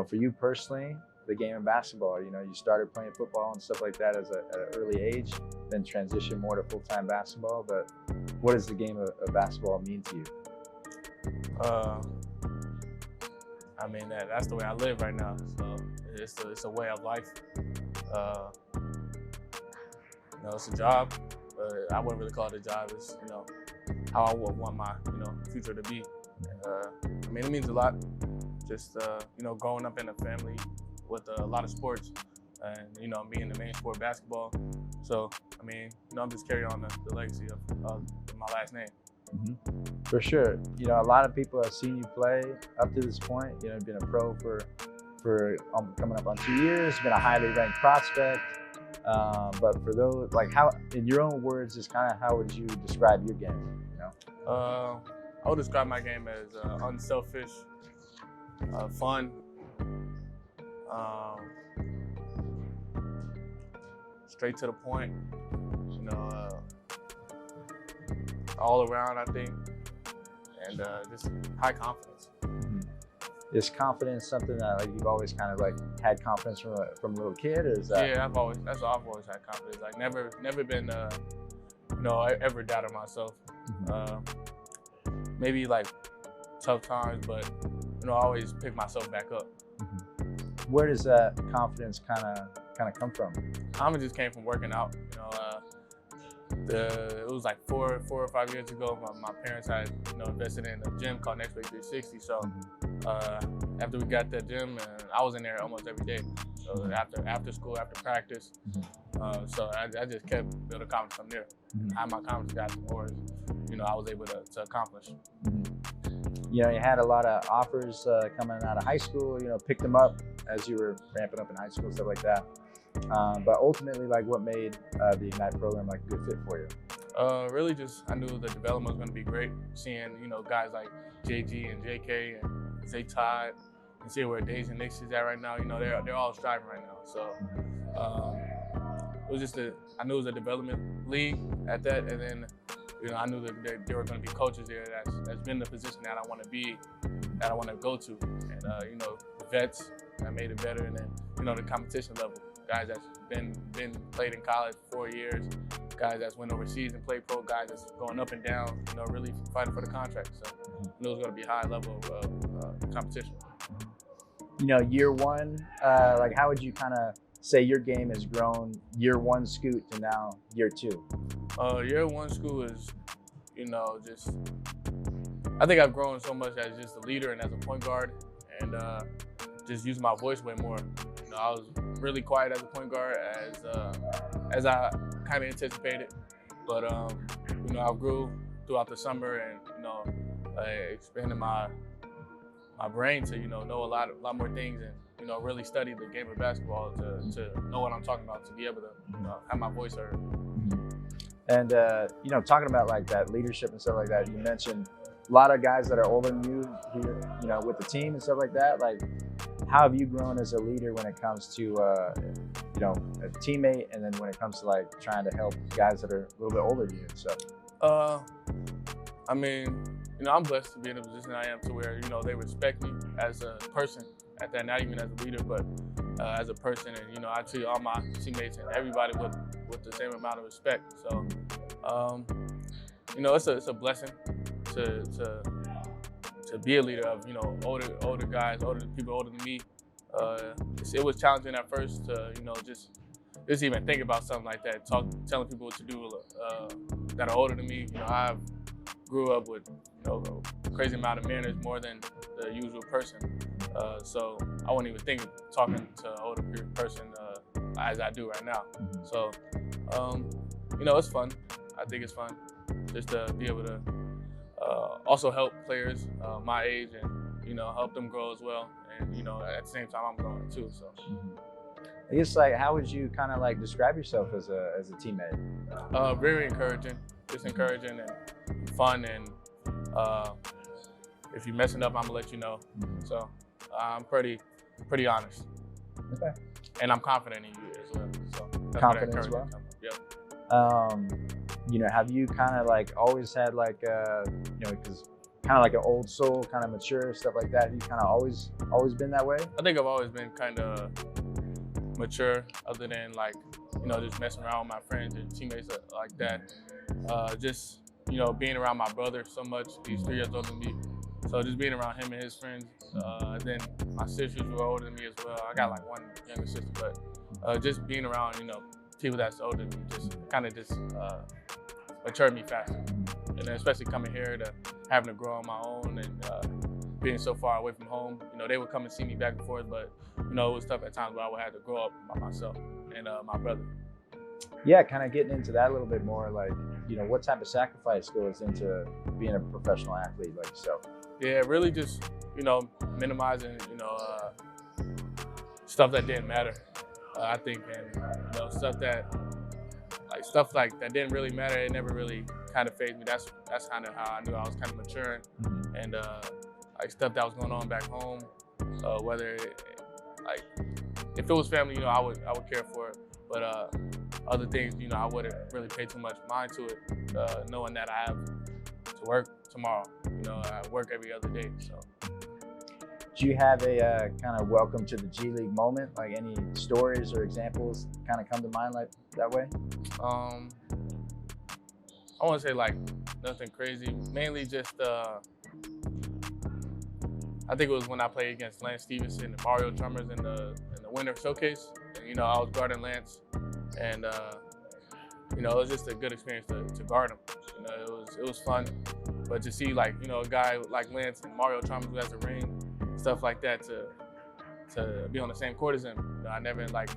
for you personally, the game of basketball, you started playing football and stuff like that at an early age, then transitioned more to full-time basketball. But what does the game of basketball mean to you? I mean, that's the way I live right now. So it's a way of life. It's a job, but I wouldn't really call it a job. It's, how I would want my, future to be. I mean, it means a lot. Just, growing up in a family with a lot of sports and, me in the main sport, basketball. So, I mean, I'm just carrying on the legacy of my last name. Mm-hmm. For sure. A lot of people have seen you play up to this point. You've been a pro for coming up on 2 years, been a highly ranked prospect. But for those, how, in your own words, is kind of how would you describe your game? I would describe my game as unselfish, fun, straight to the point, all around, I think, and just high confidence. Mm-hmm. Is confidence something that you've always kind of had confidence from a little kid, or is that? Yeah, I've always had confidence. Never been ever doubted myself. Mm-hmm. Maybe tough times, but I always pick myself back up. Mm-hmm. Where does that confidence kind of come from? Confidence just came from working out. It was 4 or 5 years ago. My parents had invested in a gym called Next Week 360. So after we got that gym, and I was in there almost every day. So after school, after practice. So I just kept building confidence from there. How my confidence got more, I was able to accomplish. You had a lot of offers coming out of high school. Picked them up as you were ramping up in high school, stuff like that. But ultimately, what made the Ignite program a good fit for you? Really just, I knew the development was going to be great. Seeing, guys like JG and JK and Zay Todd, and see where Days and Knicks is at right now. They're all striving right now. So it was just I knew it was a development league at that, and then I knew that there were going to be coaches there that's been in the position that I want to be, that I want to go to, and the vets that made it better, and then the competition level. Guys that's been played in college for 4 years, guys that's went overseas and played pro, guys that's going up and down, really fighting for the contract. So I knew it was going to be a high level of competition. Year one, how would you kind of say your game has grown year one Scoot to now year two? Year one Scoot is, just, I think I've grown so much as just a leader and as a point guard, and just use my voice way more. I was really quiet as a point guard as I kind of anticipated, but I grew throughout the summer, and I expanded my brain to know a lot more things, and really study the game of basketball to know what I'm talking about, to be able to have my voice heard. And talking about that leadership and stuff like that, you mentioned a lot of guys that are older than you here, with the team and stuff like that. How have you grown as a leader when it comes to a teammate, and then when it comes to trying to help guys that are a little bit older than you and stuff? I mean, I'm blessed to be in the position I am, to where they respect me as a person at that, not even as a leader, but as a person, and I treat all my teammates and everybody with the same amount of respect. So it's a blessing to be a leader of older guys, people older than me. It was challenging at first to just even think about something like that. Telling people what to do that are older than me. I grew up with a crazy amount of manners, more than the usual person. So I wouldn't even think of talking to an older person as I do right now. So it's fun. I think it's fun just to be able to also help players my age, and help them grow as well, and at the same time I'm growing too. So I guess how would you kind of describe yourself as a teammate? Very encouraging, just encouraging and fun, and if you're messing up, I'm gonna let you know. So I'm pretty honest. Okay. And I'm confident in you as well. So that's confident as well. Yep. Have you kind of always had because kind of like an old soul, kind of mature, stuff like that? You kind of always been that way? I think I've always been kind of mature, other than like, you know, just messing around with my friends and teammates like that. Just, you know, being around my brother so much. He's 3 years older than me. So just being around him and his friends. Then my sisters were older than me as well. I got like one younger sister, but just being around, you know, people that's older than me just kind of just matured me faster. And then especially coming here to having to grow on my own and being so far away from home. You know, they would come and see me back and forth, but you know, it was tough at times where I would have to grow up by myself and my brother. Yeah, kind of getting into that a little bit more, like, you know, what type of sacrifice goes into being a professional athlete like yourself? Yeah, really just, you know, minimizing, you know, stuff that didn't matter, I think, and, you know, stuff like that didn't really matter. It never really kind of fazed me. That's kind of how I knew I was kind of maturing, and like stuff that was going on back home, whether like if it was family, you know, I would care for it, but other things, you know, I wouldn't really pay too much mind to it, knowing that I have to work tomorrow. You know, I work every other day. So, do you have a kind of welcome to the G League moment? Like any stories or examples kind of come to mind like that way? I want to say like nothing crazy. Mainly just I think it was when I played against Lance Stevenson and Mario Chalmers in the winter showcase. And, you know, I was guarding Lance, and you know, it was just a good experience to guard him. You know, it was fun, but to see like, you know, a guy like Lance and Mario Chalmers who has a ring, stuff like that, to be on the same court as him. You know, I never, like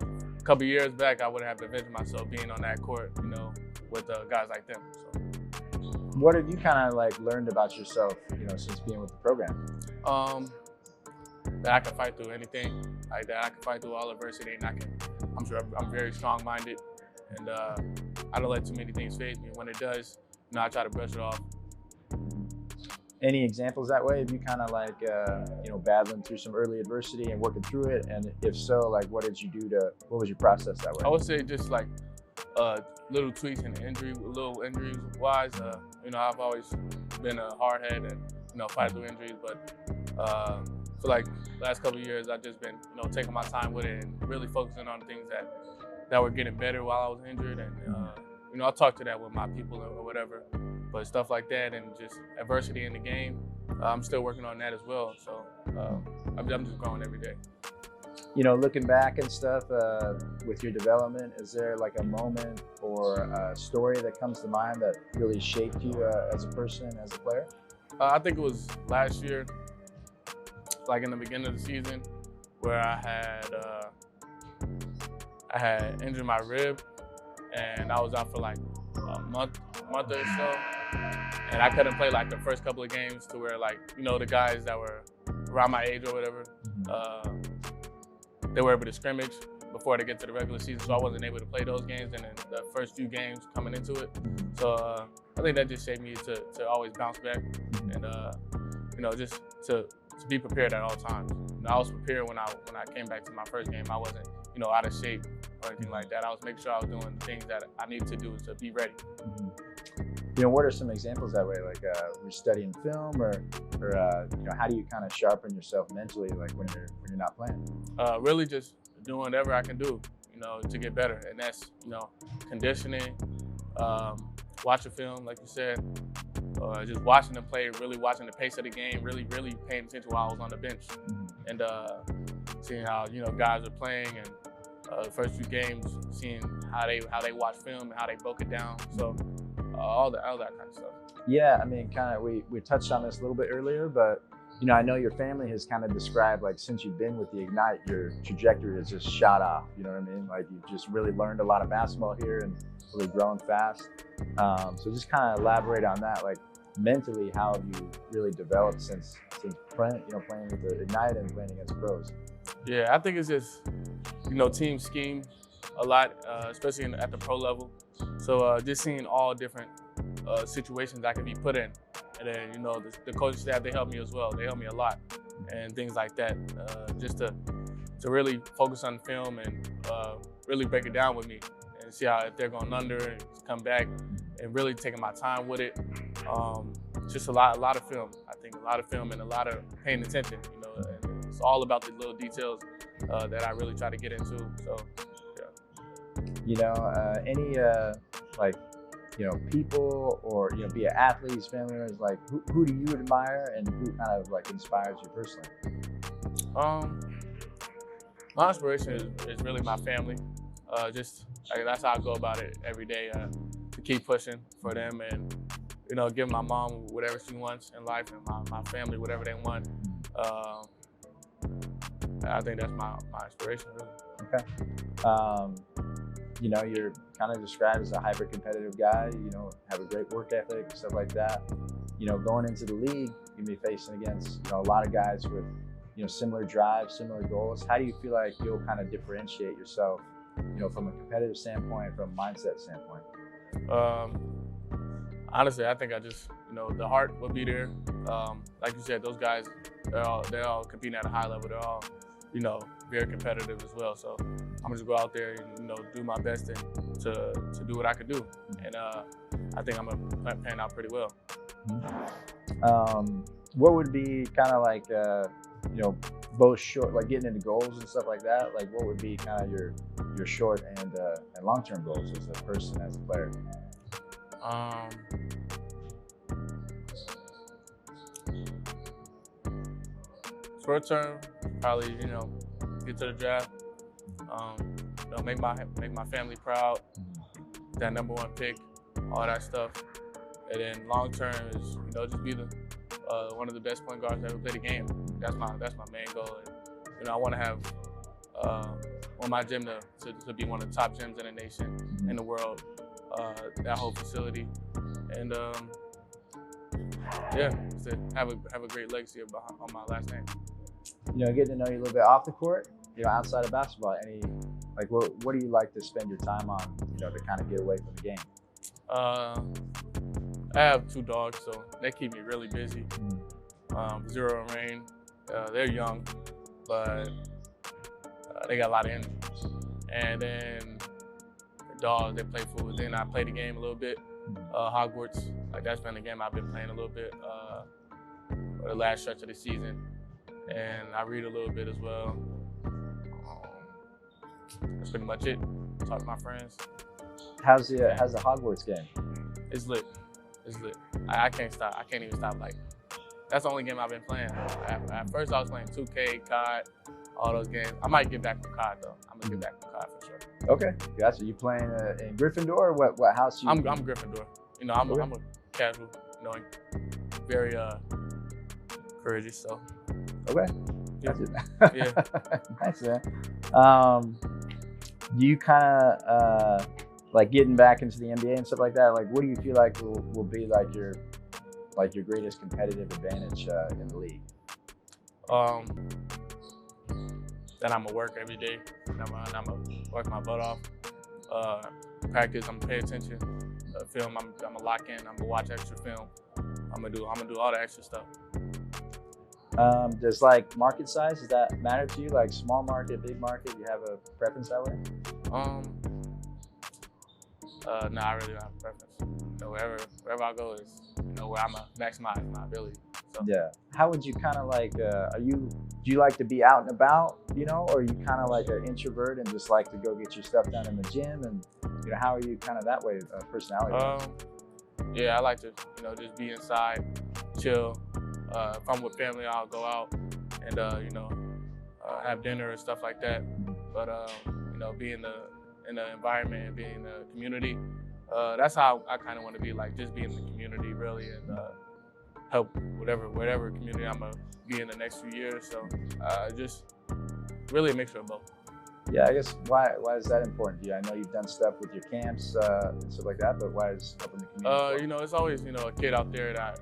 a couple years back, I wouldn't have envisioned myself being on that court, you know, with guys like them. So. What have you kind of like learned about yourself, you know, since being with the program? That I can fight through anything, like that I can fight through all adversity, and I'm very strong-minded, and I don't let too many things faze me. When it does, you know, I try to brush it off. Any examples that way? Have you kind of like, you know, battling through some early adversity and working through it? And if so, like, what did you do what was your process that way? I would say just like little tweaks and little injuries wise. You know, I've always been a hard head and, you know, fight through injuries, but for like the last couple of years, I've just been, you know, taking my time with it and really focusing on things that were getting better while I was injured. And, you know, I'll talk to that with my people or whatever, but stuff like that and just adversity in the game, I'm still working on that as well. So I'm just growing every day. You know, looking back and stuff with your development, is there like a moment or a story that comes to mind that really shaped you as a person, as a player? I think it was last year, like in the beginning of the season, where I had injured my rib, and I was out for like a month or so, and I couldn't play like the first couple of games, to where, like, you know, the guys that were around my age or whatever, they were able to scrimmage before they get to the regular season, so I wasn't able to play those games, and then the first few games coming into it. So I think that just shaped me to always bounce back, and you know, just to be prepared at all times. You know, I was prepared when I came back to my first game. I wasn't, you know, out of shape or anything like that. I was making sure I was doing the things that I needed to do to be ready. You know, what are some examples that way? Like, we're studying film, or you know, how do you kind of sharpen yourself mentally, like when you're not playing? Really, just doing whatever I can do, you know, to get better, and that's, you know, conditioning, watching film, like you said, just watching them play, really watching the pace of the game, really paying attention while I was on the bench, and seeing how, you know, guys are playing, and the first few games, seeing how they watch film and how they broke it down. So. All that kind of stuff. Yeah, I mean, kind of, we touched on this a little bit earlier, but, you know, I know your family has kind of described, like, since you've been with the Ignite, your trajectory has just shot off, you know what I mean? Like, you've just really learned a lot of basketball here and really grown fast. So just kind of elaborate on that, like, mentally, how have you really developed since playing with the Ignite and playing against pros? Yeah, I think it's just, you know, team scheme a lot, especially at the pro level. So just seeing all different situations I can be put in, and then, you know, the coaching staff, they help me as well. They help me a lot, and things like that. Just to really focus on film and really break it down with me, and see how, if they're going under, and come back, and really taking my time with it. just a lot of film. I think a lot of film and a lot of paying attention. You know, and it's all about the little details that I really try to get into. So, yeah. You know, any like, you know, people or, you know, be it athletes, family members, like who do you admire and who kind of like inspires you personally? My inspiration is really my family. Just that's how I go about it every day, to keep pushing for them and, you know, give my mom whatever she wants in life and my family whatever they want. I think that's my inspiration, really. Okay. You know, you're kind of described as a hyper competitive guy, you know, have a great work ethic, stuff like that. You know, going into the league, you'll be facing against, you know, a lot of guys with, you know, similar drives, similar goals. How do you feel like you'll kind of differentiate yourself, you know, from a competitive standpoint, from a mindset standpoint? Honestly, I think I just, you know, the heart will be there. Like you said, those guys, they're all competing at a high level. They're all, you know, very competitive as well. So I'm gonna just go out there and, you know, do my best and to do what I could do. And I think I'm gonna pan out pretty well. What would be kind of like, you know, both short, like getting into goals and stuff like that? Like, what would be kind of your short and long-term goals as a person, as a player? Short term, probably, you know, get to the draft. You know, make my family proud. That #1 pick, all that stuff. And then long term is, you know, just be the one of the best point guards to ever play the game. That's my main goal. And, you know, I want to have on my gym to be one of the top gyms in the nation, in the world. That whole facility, and yeah, to have a great legacy on my last name. You know, getting to know you a little bit off the court, you know, outside of basketball. Any, like, what do you like to spend your time on, you know, to kind of get away from the game? I have 2 dogs, so they keep me really busy. Zero and Rain, they're young, but they got a lot of energy. And then the dogs, they play football. Then I play the game a little bit. Hogwarts, like that's been the game I've been playing a little bit for the last stretch of the season. And I read a little bit as well. That's pretty much it. Talk to my friends. How's the Hogwarts game? It's lit. It's lit. I can't stop. I can't even stop. Like, that's the only game I've been playing. At first, I was playing 2K, COD, all those games. I might get back from COD though. I'm gonna get back from COD for sure. Okay, gotcha. You playing in Gryffindor or what house? I'm Gryffindor. You know, I'm a casual, you know, very courageous. So. Okay. Yeah. Yeah. Nice, man. Do you kind of like getting back into the NBA and stuff like that? Like, what do you feel like will be like your greatest competitive advantage in the league? That I'm gonna work every day. I'm gonna work my butt off. Practice. I'm gonna pay attention. Film. I'm gonna lock in. I'm gonna watch extra film. I'm gonna do all the extra stuff. Does like market size, does that matter to you? Like small market, big market, you have a preference that way? No, I really don't have a preference. You know, wherever I go is, you know, where I'm gonna maximize my ability. So. Yeah. How would you kind of like, do you like to be out and about, you know, or are you kind of like an introvert and just like to go get your stuff done in the gym? And, you know, how are you kind of that way, personality? Yeah, I like to, you know, just be inside, chill. If I'm with family, I'll go out and, you know, have dinner and stuff like that. But, you know, be in the environment and be in the community, that's how I kind of want to be, like just be in the community really and help whatever community I'm going to be in the next few years. So just really a mixture of both. Yeah, I guess why is that important to you? I know you've done stuff with your camps and stuff like that, but why is helping the community? You know, it's always, you know, a kid out there that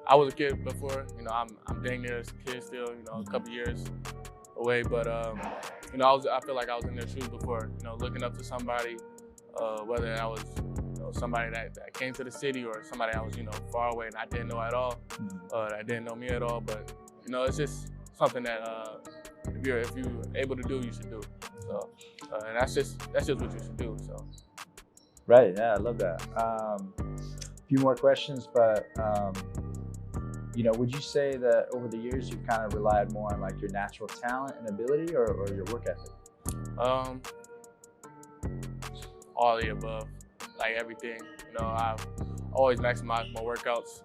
I was a kid before. You know, I'm dang near a kid still. You know, a couple years away, but you know, I feel like I was in their shoes before. You know, looking up to somebody, whether I was, you know, somebody that came to the city or somebody I was, you know, far away and I didn't know at all, that didn't know me at all. But you know, it's just something that if you're able to do, you should do. So, and that's just what you should do. So. Right. Yeah, I love that. few more questions, but you know, would you say that over the years you've kind of relied more on like your natural talent and ability, or your work ethic? All of the above, like everything. You know, I've always maximized my workouts,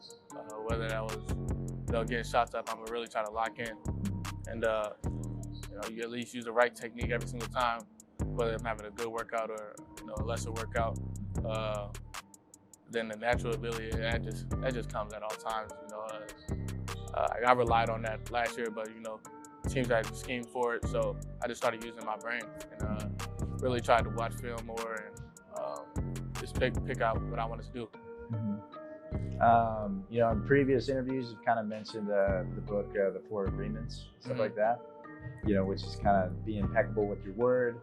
whether that was, you know, getting shots up. I'm really trying to lock in, and you know, you at least use the right technique every single time, whether I'm having a good workout or, you know, a lesser workout. Then the natural ability, that just comes at all times. You know, I relied on that last year, but you know, teams had schemed for it, so I just started using my brain and really tried to watch film more and just pick out what I wanted to do. Mm-hmm. You know, in previous interviews, you've kind of mentioned the book, The Four Agreements, stuff Mm-hmm. like that. You know, which is kind of be impeccable with your word.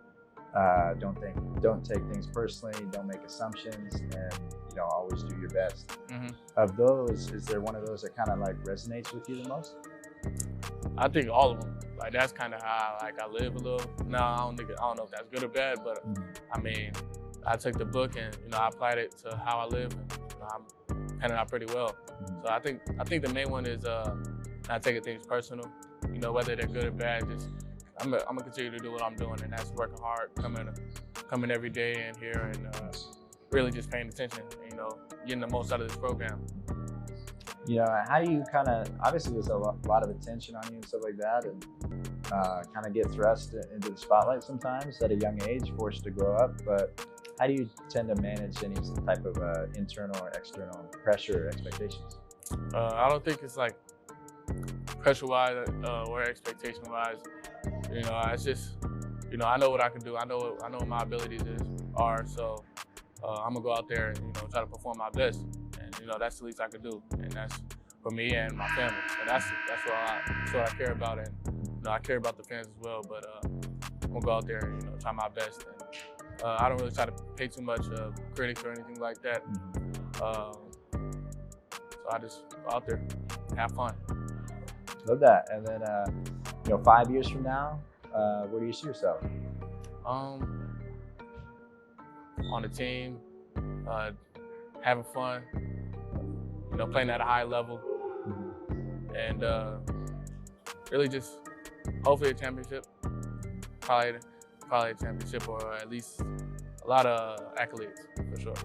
Don't take things personally. Don't make assumptions, and you know, always do your best. Mm-hmm. Of those, is there one of those that kind of like resonates with you the most? I think all of them. Like that's kind of how I live a little. No, I don't know if that's good or bad, but I mean, I took the book and, you know, I applied it to how I live, and you know, I'm penning out pretty well. So I think the main one is not taking things personal. You know, whether they're good or bad, just I'm gonna continue to do what I'm doing, and that's working hard, coming every day in here, and really just paying attention. And, you know, getting the most out of this program. You know, how do you kind of, obviously there's a lot of attention on you and stuff like that, and kind of get thrust into the spotlight sometimes at a young age, forced to grow up, but how do you tend to manage any type of internal or external pressure or expectations? I don't think it's like pressure-wise or expectation-wise. You know, it's just, you know, I know what I can do. I know what my abilities are, so I'm gonna go out there and, you know, try to perform my best. And, you know, that's the least I could do, and that's for me and my family. And that's what I care about, and, you know, I care about the fans as well. But I'm gonna go out there and, you know, try my best. And I don't really try to pay too much critics or anything like that. So I just go out there, have fun. Love that. And then, you know, 5 years from now, where do you see yourself? On the team, having fun, you know, playing at a high level, and really just hopefully a championship, probably a championship, or at least a lot of accolades for sure.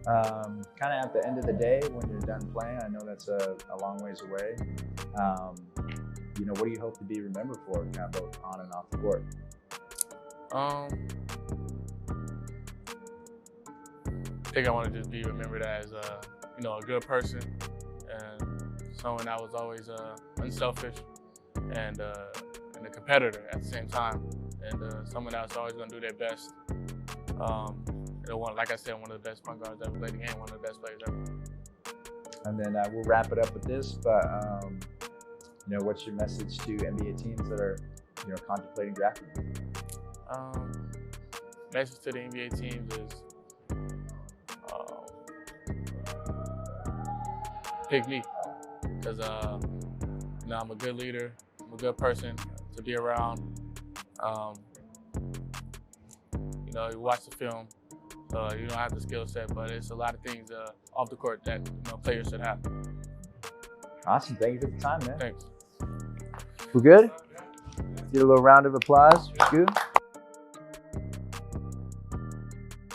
Kind of at the end of the day, when you're done playing, I know that's a long ways away. You know, what do you hope to be remembered for, kind of both on and off the court? I think I want to just be remembered as, you know, a good person, and someone that was always unselfish and a competitor at the same time, and someone that's always going to do their best. You know, like I said, one of the best point guards ever played the game, one of the best players ever. And then we'll wrap it up with this, but you know, what's your message to NBA teams that are, you know, contemplating drafting you? Message to the NBA teams is pick me, because you know, I'm a good leader, I'm a good person to be around. You know, you watch the film, you don't have the skill set, but it's a lot of things off the court that, you know, players should have. Awesome. Thank you for the time, man. Thanks. We're good? Get a little round of applause for Scoot.